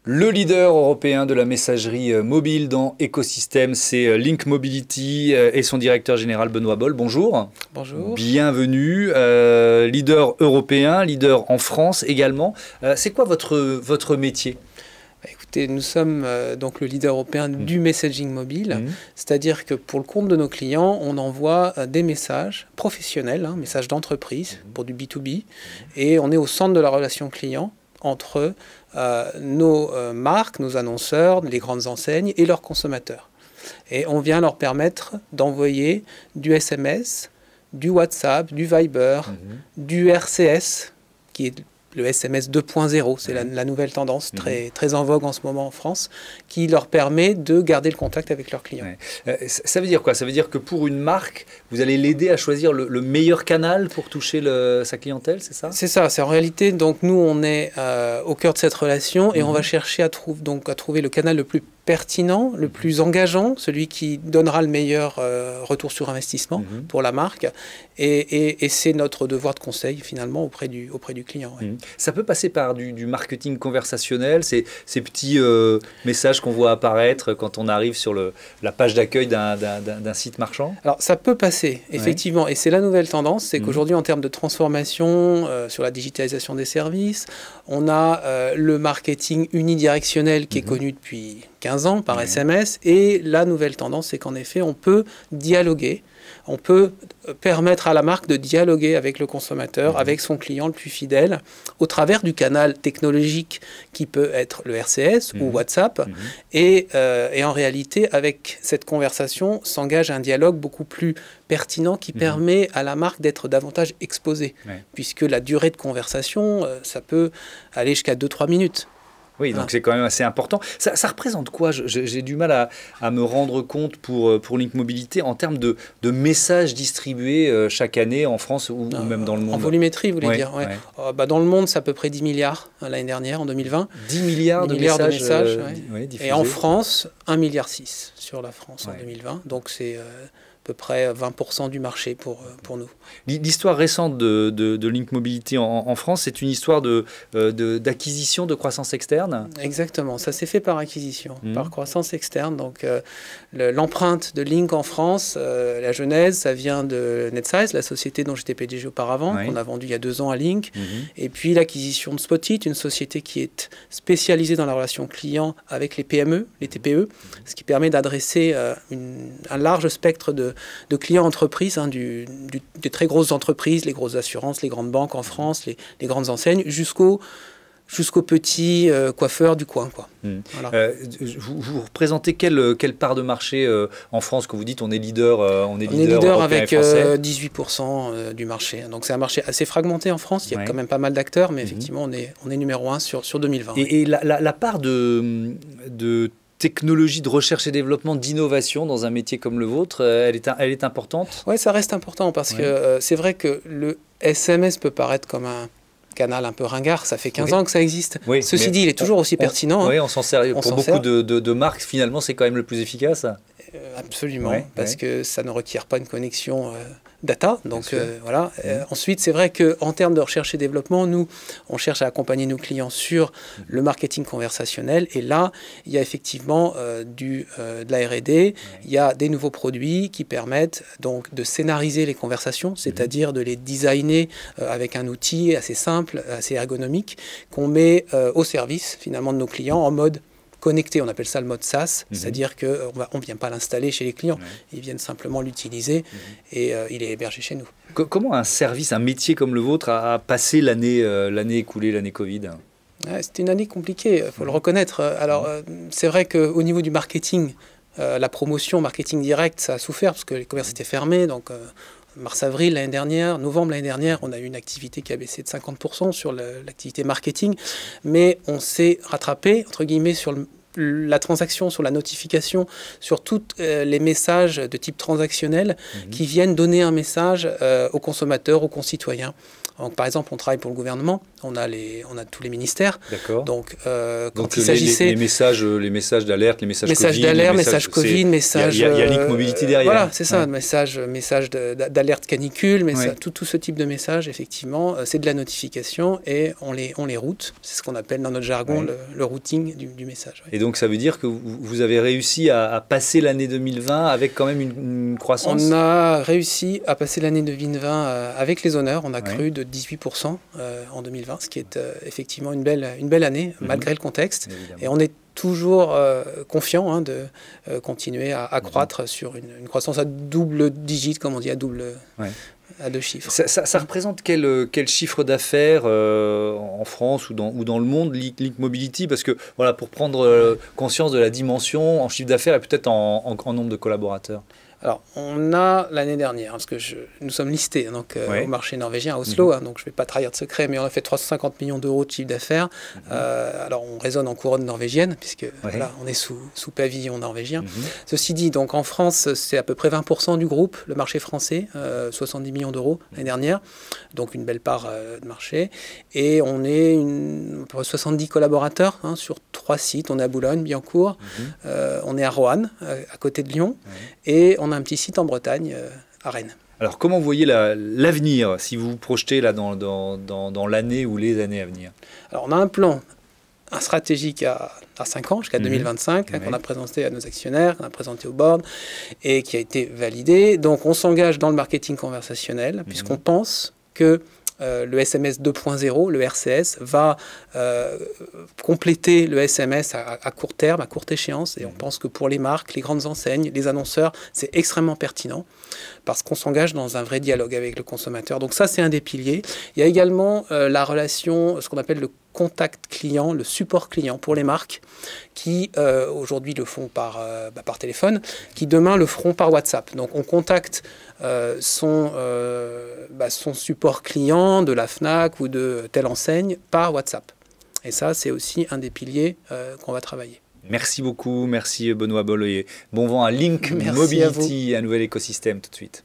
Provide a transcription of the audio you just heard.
Le leader européen de la messagerie mobile dans Ecosystem, c'est Link Mobility et son directeur général Benoît Boll. Bonjour. Bonjour. Bienvenue. Leader européen, leader en France également. C'est quoi votre métier ? Écoutez, nous sommes donc le leader européen du messaging mobile, c'est-à-dire que pour le compte de nos clients, on envoie des messages professionnels, messages d'entreprise pour du B2B, et on est au centre de la relation client entre nos marques, nos annonceurs, les grandes enseignes et leurs consommateurs. Et on vient leur permettre d'envoyer du SMS, du WhatsApp, du Viber, du RCS, qui est le SMS 2.0, c'est la nouvelle tendance très en vogue en ce moment en France, qui leur permet de garder le contact avec leurs clients. Ça veut dire quoi? Ça veut dire que pour une marque, vous allez l'aider à choisir le meilleur canal pour toucher sa clientèle, c'est ça? C'est ça, c'est en réalité, donc nous on est au cœur de cette relation et on va chercher à trouver le canal le plus pertinent, le plus engageant, celui qui donnera le meilleur retour sur investissement pour la marque. Et c'est notre devoir de conseil finalement auprès du client. Ça peut passer par du marketing conversationnel, ces petits messages qu'on voit apparaître quand on arrive sur la page d'accueil d'un site marchand? Alors ça peut passer, effectivement, et c'est la nouvelle tendance, c'est qu'aujourd'hui en termes de transformation sur la digitalisation des services, on a le marketing unidirectionnel qui est connu depuis 15 ans par SMS, et la nouvelle tendance, c'est qu'en effet, on peut dialoguer, on peut permettre à la marque de dialoguer avec le consommateur, avec son client le plus fidèle, au travers du canal technologique qui peut être le RCS ou WhatsApp. Et en réalité, avec cette conversation, s'engage un dialogue beaucoup plus pertinent qui permet à la marque d'être davantage exposée, puisque la durée de conversation, ça peut aller jusqu'à 2-3 minutes. Oui, donc c'est quand même assez important. Ça représente quoi? J'ai du mal à me rendre compte pour Link Mobility en termes de messages distribués chaque année en France ou même dans le monde. En volumétrie, vous voulez dire? Dans le monde, c'est à peu près 10 milliards l'année dernière, en 2020. 10 milliards de messages diffusés. Et en France, 1,6 milliard sur la France en 2020. Donc c'est à peu près 20% du marché pour nous. L'histoire récente de Link Mobility en France, c'est une histoire d'acquisition, de croissance externe? Exactement, ça s'est fait par acquisition, par croissance externe. Donc l'empreinte de Link en France, la genèse, ça vient de Netsize, la société dont j'étais PDG auparavant, qu'on a vendue il y a 2 ans à Link. Et puis l'acquisition de Spotit, une société qui est spécialisée dans la relation client avec les PME, les TPE, ce qui permet d'adresser un large spectre de clients entreprises, des très grosses entreprises, les grosses assurances, les grandes banques en France, les grandes enseignes, jusqu'aux petits coiffeurs du coin. Voilà. Vous représentez quelle part de marché en France quand vous dites on est leader on est leader avec 18% du marché. Donc c'est un marché assez fragmenté en France, il y a quand même pas mal d'acteurs, mais effectivement on est numéro 1 sur 2020. Et la part de technologie de recherche et développement, d'innovation dans un métier comme le vôtre, elle est importante? Oui, ça reste important parce que c'est vrai que le SMS peut paraître comme un canal un peu ringard, ça fait 15 ans que ça existe. Ceci dit, il est toujours aussi pertinent. Oui, on s'en sert. Pour beaucoup de marques, finalement, c'est quand même le plus efficace. Absolument, parce que ça ne requiert pas une connexion data. Donc voilà. Ensuite, c'est vrai qu'en termes de recherche et développement, nous, on cherche à accompagner nos clients sur le marketing conversationnel. Et là, il y a effectivement de la R&D, il y a des nouveaux produits qui permettent donc de scénariser les conversations, c'est-à-dire de les designer avec un outil assez simple, assez ergonomique, qu'on met au service finalement de nos clients en mode connecté, on appelle ça le mode SaaS, c'est-à-dire qu'on ne vient pas l'installer chez les clients, ils viennent simplement l'utiliser et il est hébergé chez nous. Comment un service, un métier comme le vôtre a passé l'année écoulée, l'année Covid? C'était une année compliquée, il faut le reconnaître. Alors c'est vrai qu'au niveau du marketing, la promotion, marketing direct, ça a souffert parce que les commerces étaient fermés, donc mars-avril l'année dernière, novembre l'année dernière, on a eu une activité qui a baissé de 50% sur l'activité marketing, mais on s'est rattrapé, entre guillemets, sur la transaction, sur la notification, sur tous les messages de type transactionnel qui viennent donner un message aux consommateurs, aux concitoyens. Donc, par exemple, on travaille pour le gouvernement, on a tous les ministères. D'accord. Donc, donc il s'agissait... les messages d'alerte, les messages Covid. Messages Covid, messages... Il y a Link Mobility derrière. Voilà, c'est ça, message d'alerte canicule, tout ce type de messages, effectivement, c'est de la notification et on les route. C'est ce qu'on appelle dans notre jargon le routing du message. Et donc, ça veut dire que vous avez réussi à passer l'année 2020 avec quand même une croissance? On a réussi à passer l'année 2020 avec les honneurs. On a cru de 18% en 2020, ce qui est effectivement une belle année, malgré le contexte. Évidemment. Et on est toujours confiant de continuer à croître sur une croissance à double digit, comme on dit, à deux chiffres. Ça représente quel chiffre d'affaires en France ou dans le monde, Link Mobility? Parce que, voilà, pour prendre conscience de la dimension en chiffre d'affaires et peut-être en nombre de collaborateurs. Alors, on a l'année dernière, parce que nous sommes listés au marché norvégien à Oslo, donc je ne vais pas trahir de secret, mais on a fait 350 millions d'euros de chiffre d'affaires. Alors, on raisonne en couronne norvégienne, puisque voilà, on est sous pavillon norvégien. Ceci dit, donc en France, c'est à peu près 20% du groupe, le marché français, 70 millions d'euros l'année dernière, donc une belle part de marché. Et on est à peu près 70 collaborateurs sur 3 sites. On est à Boulogne-Billancourt, on est à Roanne, à côté de Lyon, et on a un petit site en Bretagne, à Rennes. Alors, comment vous voyez l'avenir, si vous vous projetez là, dans l'année ou les années à venir? Alors, on a un plan stratégique à 5 ans, jusqu'à 2025, qu'on a présenté à nos actionnaires, qu'on a présenté au board, et qui a été validé. Donc, on s'engage dans le marketing conversationnel, puisqu'on pense que le SMS 2.0, le RCS, va compléter le SMS à court terme, à courte échéance. Et on pense que pour les marques, les grandes enseignes, les annonceurs, c'est extrêmement pertinent parce qu'on s'engage dans un vrai dialogue avec le consommateur. Donc ça, c'est un des piliers. Il y a également la relation, ce qu'on appelle le contact client, le support client pour les marques qui aujourd'hui le font par téléphone, qui demain le feront par WhatsApp. Donc on contacte son support client de la Fnac ou de telle enseigne par WhatsApp. Et ça, c'est aussi un des piliers qu'on va travailler. Merci beaucoup, merci Benoît Boll et bon vent à Link Mobility, un nouvel écosystème tout de suite.